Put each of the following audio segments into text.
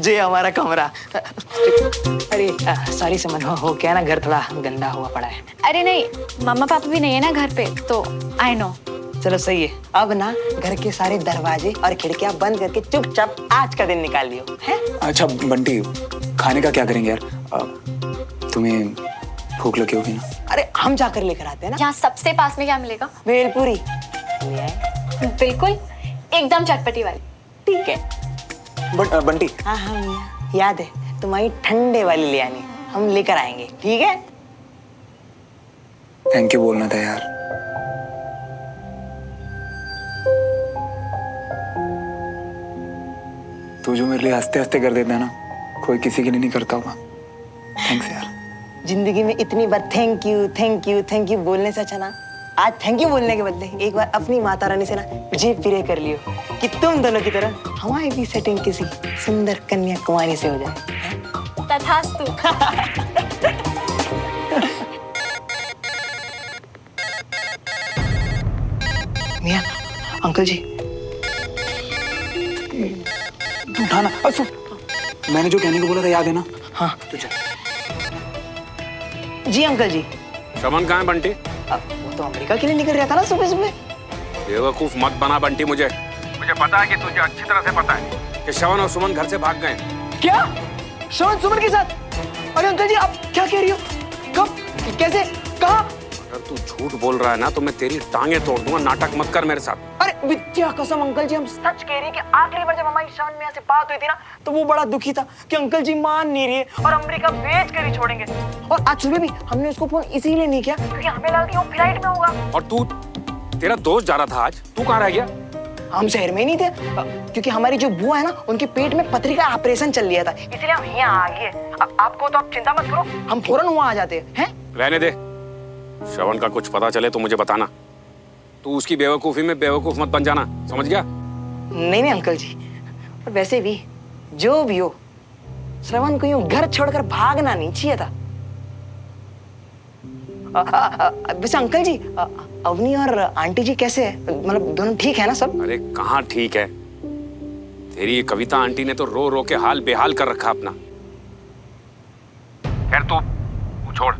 जे हमारा कमरा। अरे सॉरी समन, हो क्या ना, घर थोड़ा गंदा हुआ पड़ा है। अरे नहीं, मम्मा पापा भी नहीं है ना घर पे, तो आई नो। चलो सही है। अब ना घर के सारे दरवाजे और खिड़कियां बंद करके चुपचाप आज का दिन निकाल लियो है। अच्छा बंटी, खाने का क्या करेंगे यार? तुम्हें भूख लगी होगी ना? अरे हम जाकर लेकर आते हैं ना। यहाँ सबसे पास में क्या मिलेगा? भेलपुरी। बिल्कुल, एकदम चटपटी वाली। ठीक है। बंटी। हाँ हाँ मियाँ, याद है तुम्हारी ठंडे वाली ले आनी, हम लेकर आएंगे, ठीक है? थैंक यू बोलना था यार। तू जो मेरे लिए हंसते हंसते कर देता है ना, कोई किसी के लिए नहीं करता होगा। थैंक्स यार। जिंदगी में इतनी बार thank you thank you thank you बोलने से अच्छा ना, आज थैंक यू बोलने के बदले एक बार अपनी माता रानी से ना जी प्रे कर लियो कि तुम दोनों की तरह हमारी भी सेटिंग किसी सुंदर कन्या कुमारी से हो जाए। तथास्तु। मियाँ, अंकल जी। उठाना। सुन, मैंने जो कहने को बोला था याद है ना? हाँ तुझे। जी अंकल जी। श्रवण कहाँ है बंटी? वो तो अमेरिका के लिए निकल रहा था ना सुबह सुबह। बेवकूफ मत बना बंटी, मुझे पता है कि तुझे अच्छी तरह से पता है कि श्रवण और सुमन घर से भाग गए। क्या? श्रवण सुमन के साथ? अरे अंकल जी आप क्या कह रही हो? कब? कैसे? कहाँ? अगर तू झूठ बोल रहा है ना तो मैं तेरी टांगे तोड़ दूंगा। नाटक मत कर मेरे साथ। अरे विद्या कसम अंकल जी, हम सच कह रहे हैं कि आखिरी बार जब हमारी श्रवण मियाँ से बात हुई थी ना, तो वो बड़ा दुखी था कि अंकल जी मान नहीं रहे और अमेरिका भेज कर ही छोड़ेंगे। और आज सुबह भी हमने उसको फोन इसीलिए नहीं किया क्योंकि हमें लगा कि वो फ्लाइट में होगा। और तू, तेरा दोस्त जा रहा था आज, तू कहाँ रह गया? हम शहर में ही नहीं थे क्योंकि हमारी जो बुआ है ना, उनके पेट में पथरी का ऑपरेशन चल रहा था, इसलिए हम यहाँ आ गए। आपको तो आप चिंता मत करो, हम फौरन वहाँ आ जाते हैं। रहने दे, श्रवण का कुछ पता चले तो मुझे बताना। तू उसकी बेवकूफी में बेवकूफ मत बन जाना, समझ गया? नहीं नहीं अंकल जी, और वैसे भी जो भी हो, श्रवण को यूं घर छोड़कर भागना नहीं चाहिए था। वैसे अंकल जी, अवनी और आंटी जी कैसे है? मतलब दोनों ठीक है ना सब? अरे कहाँ ठीक है, तेरी ये कविता आंटी ने तो रो रो के हाल बेहाल कर रखा अपना। खैर तो छोड़,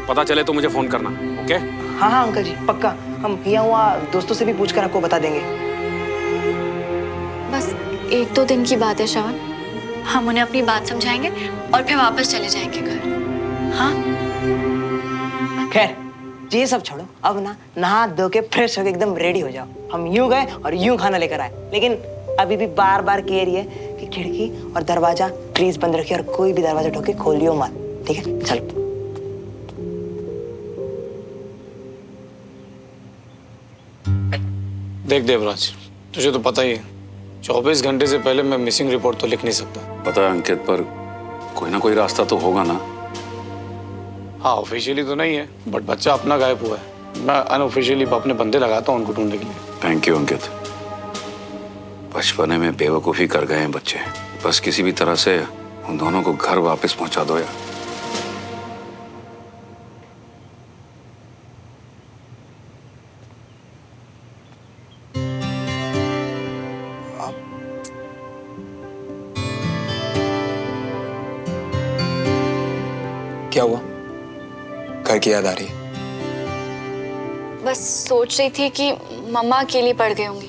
पता चले तो मुझे फोन करना, ओके? हाँ हाँ अंकल जी पक्का, हम यहाँ वहाँ दोस्तों से भी पूछकर आपको बता देंगे। बस 1-2 दिन की बात है श्रवण, हम उन्हें अपनी बात समझाएंगे और फिर वापस चले जाएंगे घर। हाँ खैर ये सब छोड़ो, अब ना नहा धो के फ्रेश होके एकदम रेडी हो जाओ। हम यूं गए और यूं खाना लेकर आए, लेकिन अभी भी बार बार कह रही है कि खिड़की और दरवाजा प्लीज बंद रखिए और कोई भी दरवाजा ठोके खोलियो मत, ठीक है? चलो। देख देवराज, तुझे तो पता ही है 24 घंटे से पहले मैं मिसिंग रिपोर्ट तो लिख नहीं सकता। पता है अंकित, पर कोई ना कोई रास्ता तो होगा ना? हाँ ऑफिशियली तो नहीं है, बट बच्चा अपना गायब हुआ है। मैं अनऑफिशियली अपने बंदे लगाता हूँ उनको ढूंढने के लिए। थैंक यू अंकित। बचपने में बेवकूफी कर गए हैं बच्चे, बस किसी भी तरह से उन दोनों को घर वापस पहुंचा दो यार। क्या हुआ? घर की याद आ रही है? बस सोच रही थी कि मम्मा अकेली पड़ गई होंगी,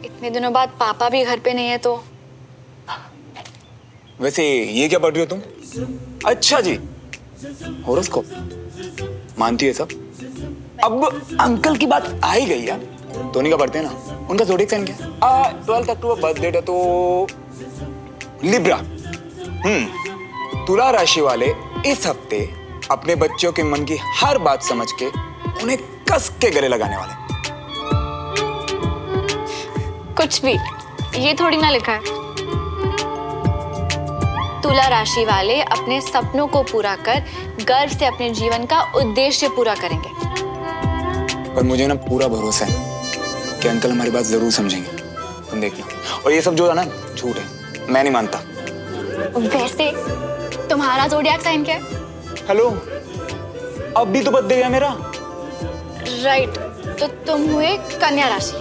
इतने दिनों बाद पापा भी घर पे नहीं है तो। वैसे ये क्या पढ़ रही हो तुम? अच्छा जी, होरोस्कोप मानती है सब? अब अंकल की बात आ ही गई यार, धोनी का पढ़ते हैं ना, उनका ज़ोडिएक साइन क्या है? 12 अक्टूबर बर्थ डेट है तो लिब्रा। तुला राशि वाले इस हफ्ते अपने बच्चों के मन की हर बात समझ के उन्हें कस के गले लगाने वाले। कुछ भी, ये थोड़ी ना लिखा है। तुला राशि वाले अपने सपनों को पूरा कर गर्व से अपने जीवन का उद्देश्य पूरा करेंगे। पर मुझे ना पूरा भरोसा है कि अंकल हमारी बात जरूर समझेंगे, तुम देखना। और ये सब जो है ना झूठ है, मैं नहीं मानता। वैसे तुम्हारा ज़ोडिएक साइन क्या है? हेलो, अब भी तो बर्थडे है मेरा। राइट, तो तुम हुए कन्या राशि।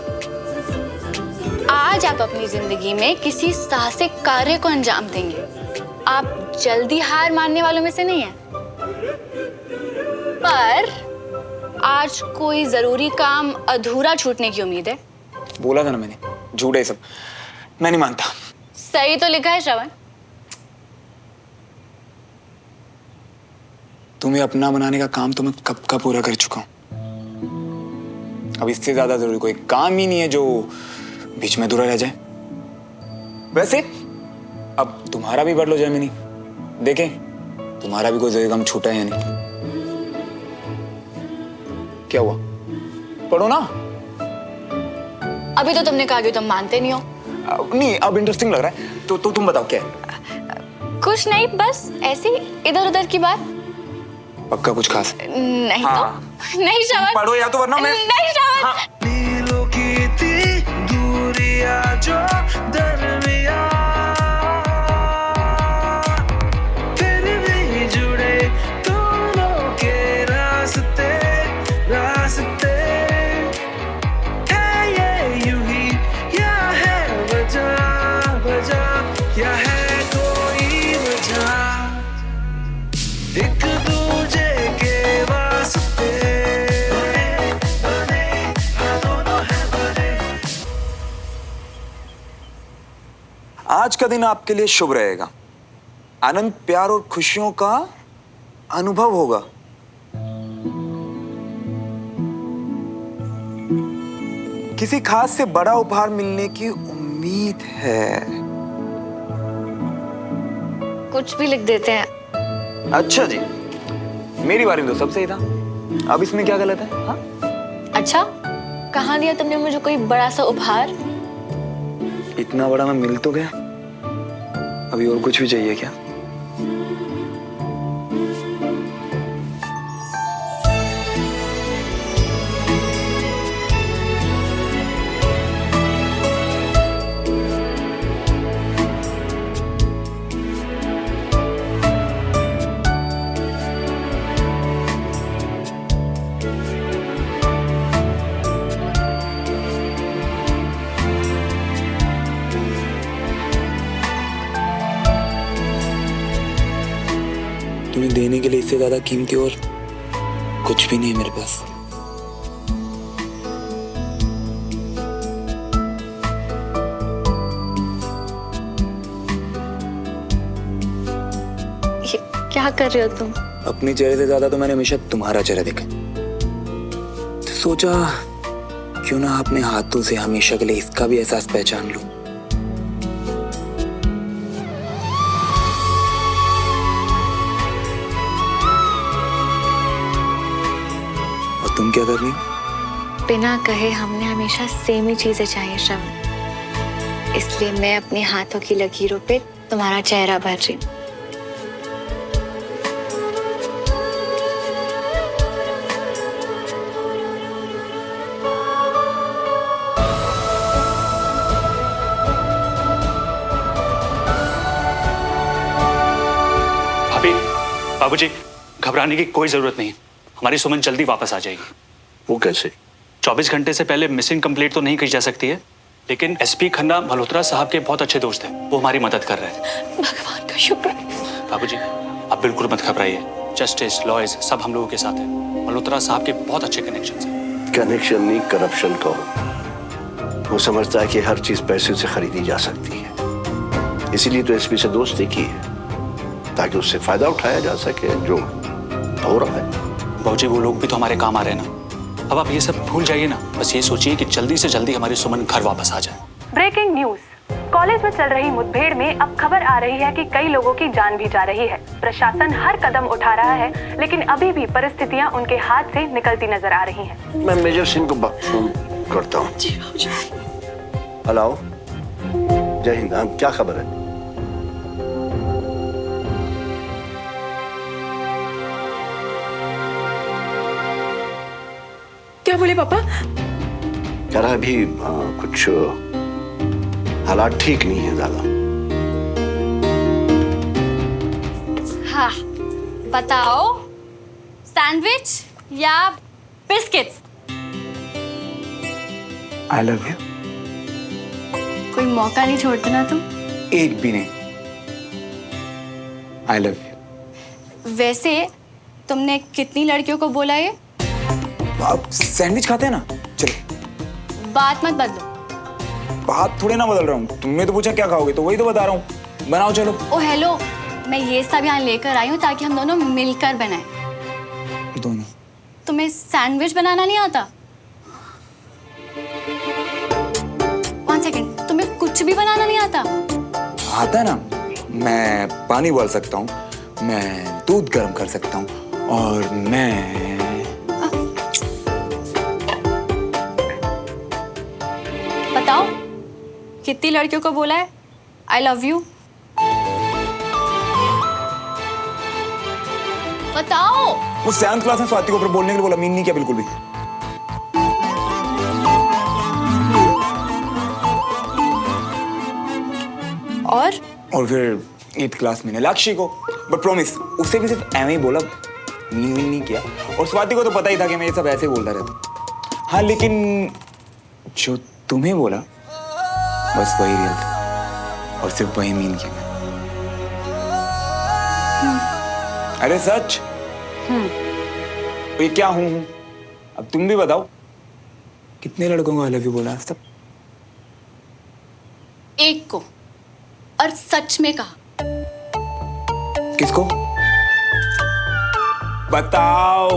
आज आज आप अपनी जिंदगी में किसी साहसिक कार्य को अंजाम देंगे। आप जल्दी हार मानने वालों में से नहीं हैं। पर आज कोई जरूरी काम अधूरा छूटने की उम्मीद है। बोला था ना मैंने, झूठ है सब, मैं नहीं मानता। सही तो लिखा है श्रवण। तुम्हें अपना बनाने का काम तो मैं कब का पूरा कर चुका हूं। अब इससे ज्यादा जरूरी कोई काम ही नहीं है जो बीच में अधूरा रह जाए। वैसे अब तुम्हारा भी पढ़ लो जैमिनी, देखें तुम्हारा भी कोई जरूरी काम छूटा है या नहीं। क्या हुआ, पढ़ो ना। अभी तो तुमने कहा कि तुम मानते नहीं हो। नहीं, अब इंटरेस्टिंग लग रहा है तो तुम बताओ क्या है। कुछ नहीं, बस ऐसी इधर उधर की बात। पक्का कुछ खास है? नहीं हाँ। तो नहीं श्रवण, पढ़ो या तो वरना मैं नहीं श्रवण। हाँ। नीलों की थी दूरियां जो दरमिया, फिर भी जुड़े दोनों के रास्ते रास्ते। है ये यूं ही या है वजह वजह, या है कोई वजह, एक दूजे के वास्ते बने दोनों है बने। आज का दिन आपके लिए शुभ रहेगा। आनंद, प्यार और खुशियों का अनुभव होगा। किसी खास से बड़ा उपहार मिलने की उम्मीद है। कुछ भी लिख देते हैं। अच्छा जी, मेरी बारी में तो सब सही था, अब इसमें क्या गलत है? हाँ? अच्छा, कहाँ दिया तुमने मुझे कोई बड़ा सा उपहार? इतना बड़ा मैं मिल तो गया, अभी और कुछ भी चाहिए क्या? तुम्हें देने के लिए इससे ज्यादा कीमती और कुछ भी नहीं है मेरे पास। ये क्या कर रहे हो तुम? अपने चेहरे से ज्यादा तो मैंने हमेशा तुम्हारा चेहरा देखा, तो सोचा क्यों ना अपने हाथों से हमेशा के लिए इसका भी एहसास पहचान लूं। और तुम क्या कर रही हो? बिना कहे हमने हमेशा सेम ही चीजें चाहिए श्रवण, इसलिए मैं अपने हाथों की लकीरों पे तुम्हारा चेहरा भर रही हूँ। भाभी, बाबूजी, घबराने की कोई जरूरत नहीं। हमारी सुमन जल्दी वापस आ जाएगी। वो कैसे? 24 घंटे से पहले मिसिंग कंप्लेंट तो नहीं की जा सकती है, लेकिन एसपी खन्ना मल्होत्रा साहब के बहुत अच्छे दोस्त हैं, वो हमारी मदद कर रहे हैं। भगवान का शुक्र। बाबूजी, आप बिल्कुल मत घबराइए। जस्टिस, लॉयर्स सब हम लोगों के साथ हैं। मल्होत्रा साहब के बहुत अच्छे कनेक्शन हैं। कनेक्शन नहीं, करप्शन कहो। वो समझता है कि हर चीज पैसे से खरीदी जा सकती है, इसीलिए तो एसपी से दोस्ती की है, ताकि उससे फायदा उठाया जा सके, जो हो रहा है। बाबूजी, वो लोग भी तो हमारे काम आ रहे हैं ना। अब आप ये सब भूल जाइए ना, बस ये सोचिए कि जल्दी से जल्दी हमारी सुमन घर वापस आ जाए। Breaking news. कॉलेज में चल रही मुठभेड़ में अब खबर आ रही है कि कई लोगों की जान भी जा रही है। प्रशासन हर कदम उठा रहा है, लेकिन अभी भी परिस्थितियां उनके हाथ से निकलती नजर आ रही हैं। मैं मेजर सिंह को फोन करता हूँ। हेलो, जय हिंद। हाँ, क्या खबर है? क्या बोले पापा? कह रहा अभी कुछ हालात ठीक नहीं है ज्यादा। हाँ, बताओ, सैंडविच या बिस्किट्स? I love you. कोई मौका नहीं छोड़ते ना तुम। एक भी नहीं। I love you. वैसे तुमने कितनी लड़कियों को बोला ये? आप सैंडविच खाते हैं ना? चलो बात मत बदलो। बात थोड़ी ना बदल रहा हूँ, तुमने तो पूछा क्या खाओगे तो वही तो बता रहा हूँ। बनाओ चलो। ओ हेलो, मैं ये सब यहाँ लेकर आई हूँ ताकि हम दोनों मिलकर बनाएं। दोनों? तुम्हें सैंडविच बनाना नहीं आता? 1 सेकेंड, तुम्हें कुछ भी बनाना नहीं आता? आता है ना, मैं पानी उबाल सकता हूँ, मैं दूध गर्म कर सकता हूँ और मैं बताओ कितनी लड़कियों को बोला है आई लव यू? बताओ। वो 7th क्लास में स्वाति को ऊपर बोलने के लिए बोला, मीन नहीं किया बिल्कुल भी। और फिर 8th क्लास में लक्ष्य को, बट प्रॉमिस उससे भी सिर्फ ऐਵੇਂ ही बोला, मीन नहीं किया। और स्वाति को तो पता ही था कि मैं ये सब ऐसे बोलता रहता। हाँ लेकिन जो तुम्हें बोला बस वही रियल था और सिर्फ वही मीन किया। अरे सच। ये क्या हूँ? अब तुम भी बताओ, कितने लड़कों को आई लव यू बोला आज तक? एक को, और सच में कहा। किसको? बताओ।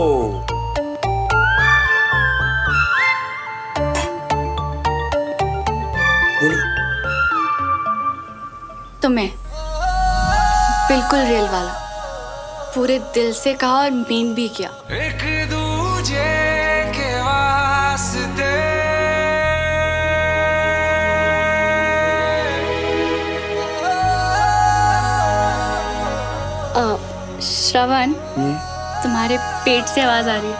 बोलो। तुम्हें बिल्कुल रियल वाला, पूरे दिल से कहा और मीन भी किया। एक दूजे के वास्ते श्रवण, तुम्हारे पेट से आवाज आ रही है।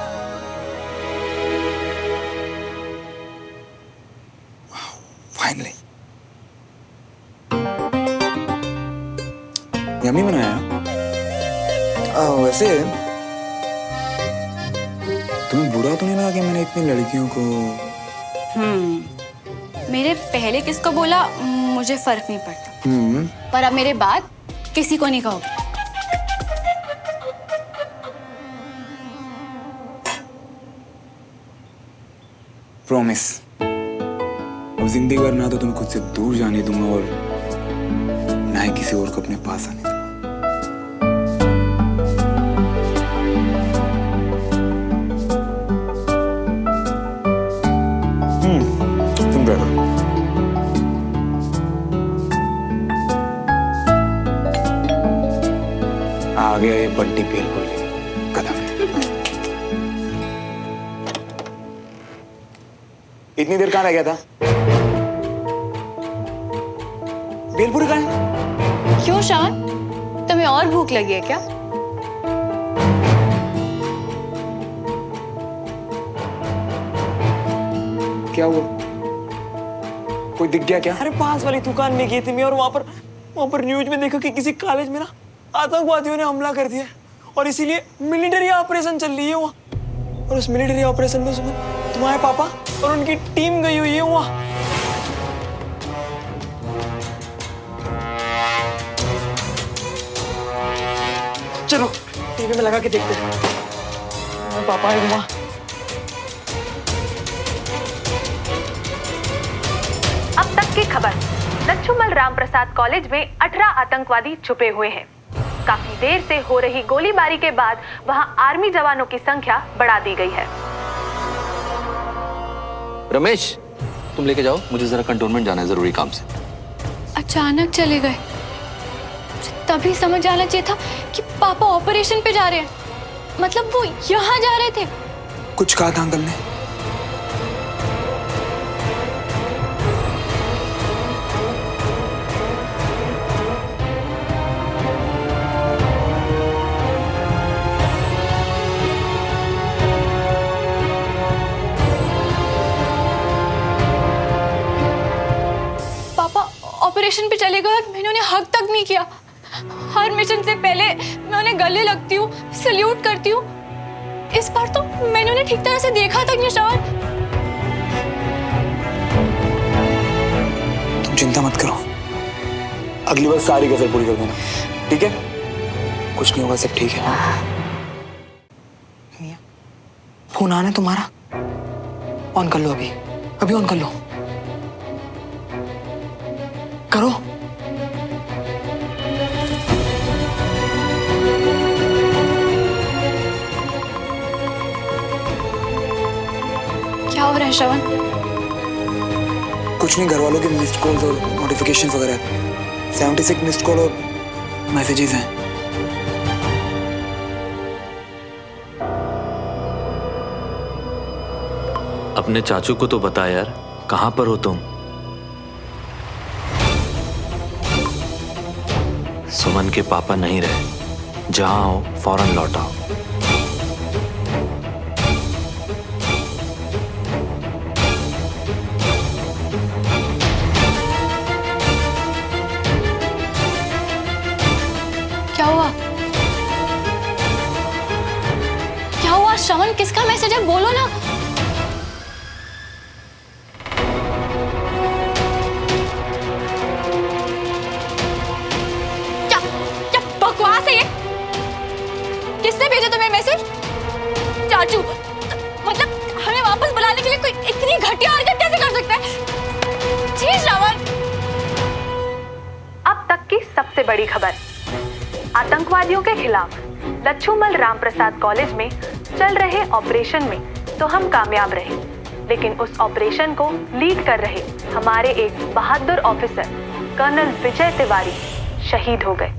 फाइनली यम्मी बनाया। वैसे तुम्हें बुरा तो नहीं लगा कि मैंने इतनी लड़कियों को? मेरे पहले किसको बोला मुझे फर्क नहीं पड़ता, पर अब मेरे बाद किसी को नहीं कहोगे। प्रॉमिस, अब जिंदगी भर ना तो तुम्हें खुद से दूर जाने दूंगा और ना ही किसी और को अपने पास आने दूंगा। तुम बैठो। आ गया ये बंटी पेल को ले कदम। इतनी देर कहाँ रह गया था? भेलपुरी कहाँ है? क्यों शान, तुम्हें और भूख लगी है क्या? क्या हुआ? कोई दिख गया क्या? अरे पास वाली दुकान में गई थी मैं और वहां पर न्यूज में देखा कि किसी कॉलेज में ना आतंकवादियों ने हमला कर दिया और इसीलिए मिलिट्री ऑपरेशन चल रही है वहाँ। और उस मिलिट्री ऑपरेशन में तुम्हारे पापा और उनकी टीम गई हुई है वहाँ। चलो टीवी में लगा के देखते हैं। तुम्हारे पापा है वहाँ। अब तक की खबर, लच्छूमल रामप्रसाद कॉलेज में 18 आतंकवादी छुपे हुए हैं। काफी देर से हो रही गोलीबारी के बाद वहां आर्मी जवानों की संख्या बढ़ा दी गई है। रमेश, तुम लेके जाओ, मुझे जरा कंटोनमेंट जाना है जरूरी काम से। अचानक चले गए, मुझे तभी समझ आना चाहिए था कि पापा ऑपरेशन पे जा रहे हैं। मतलब वो यहाँ जा रहे थे। कुछ कहा था अंकल ने? ऑपरेशन पे चले गए और मैंने उन्हें हक तक नहीं किया। हर मिशन से पहले मैं उन्हें गले लगती हूँ, सल्यूट करती हूँ। इस बार तो मैंने उन्हें ठीक तरह से देखा तक नहीं। श्रवण, तुम चिंता मत करो, अगली बार सारी कसर पूरी कर देना, ठीक है? कुछ नहीं होगा, सब ठीक है। मियां, फोन आना है तुम्हारा, ऑन कर लो, अभी अभी ऑन कर लो, करो। क्या हो रहा है श्रवण? कुछ नहीं, घर वालों के मिस्ड कॉल्स और नोटिफिकेशन वगैरह, 76 मिस्ड कॉल और मैसेजेस हैं। अपने चाचू को तो बता यार, कहाँ पर हो तुम? सुमन के पापा नहीं रहे, जहां हो फौरन लौट आओ। क्या हुआ? क्या हुआ श्रवण? किसका मैसेज है? बोलो ना। क्या क्या बकवास है ये? किसने भेजा तुम्हें मैसेज? चाचू, मतलब हमें वापस बुलाने के लिए कोई इतनी घटिया हरकत कैसे कर सकता है? जी श्रवण। अब तक की सबसे बड़ी खबर, आतंकवादियों के खिलाफ लच्छूमल रामप्रसाद कॉलेज में चल रहे ऑपरेशन में तो हम कामयाब रहे, लेकिन उस ऑपरेशन को लीड कर रहे हमारे एक बहादुर ऑफिसर कर्नल विजय तिवारी शहीद हो गए।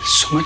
सुमन,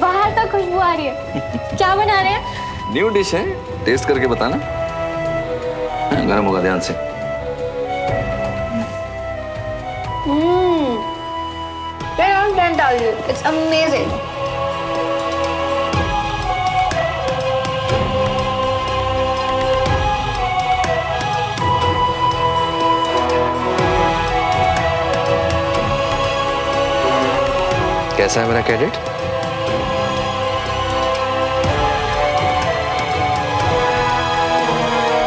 बाहर तक खुशबू आ रही है। क्या बना रहे हैं? न्यू डिश है, टेस्ट करके बताना। गर्म होगा, ध्यान से। It's amazing. कैसा है मेरा कैडेट?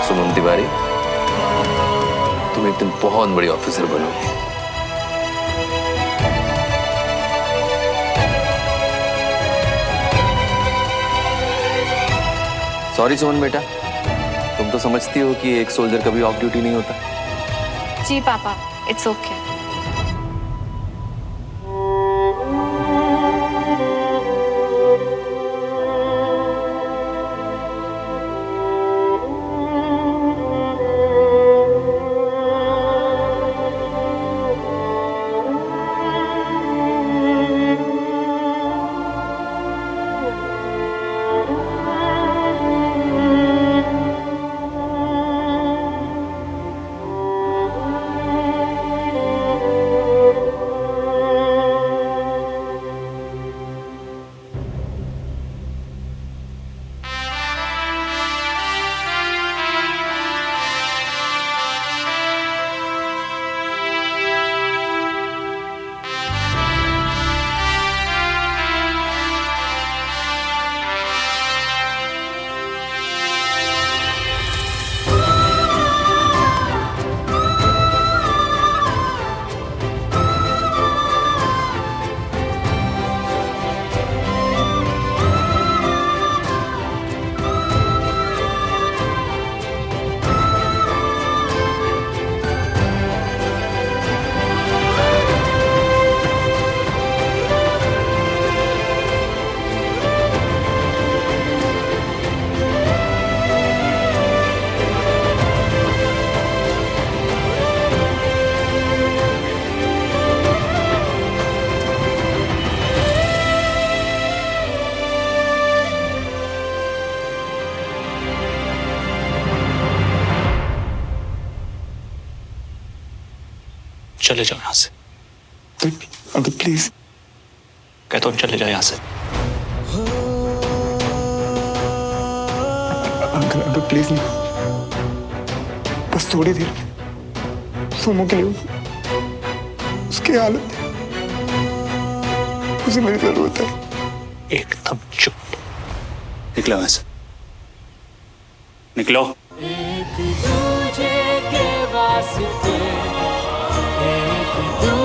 सुमन तिवारी, तुम एक दिन बहुत बड़ी ऑफिसर बनोगे। सॉरी सुमन बेटा, तुम तो समझती हो कि एक सोल्जर कभी ऑफ ड्यूटी नहीं होता। जी पापा, इट्स ओके। चले जाओ यहाँ से। Uncle please. कहता हूँ चले जाओ यहाँ से। अंकल अंकल प्लीज नहीं, बस थोड़ी देर सोमो के लिए उसकी हालत, उसे मेरी जरूरत है। एकदम चुप। निकलो यहाँ से, निकलो। एक दूजे के वास्ते, एक दूजे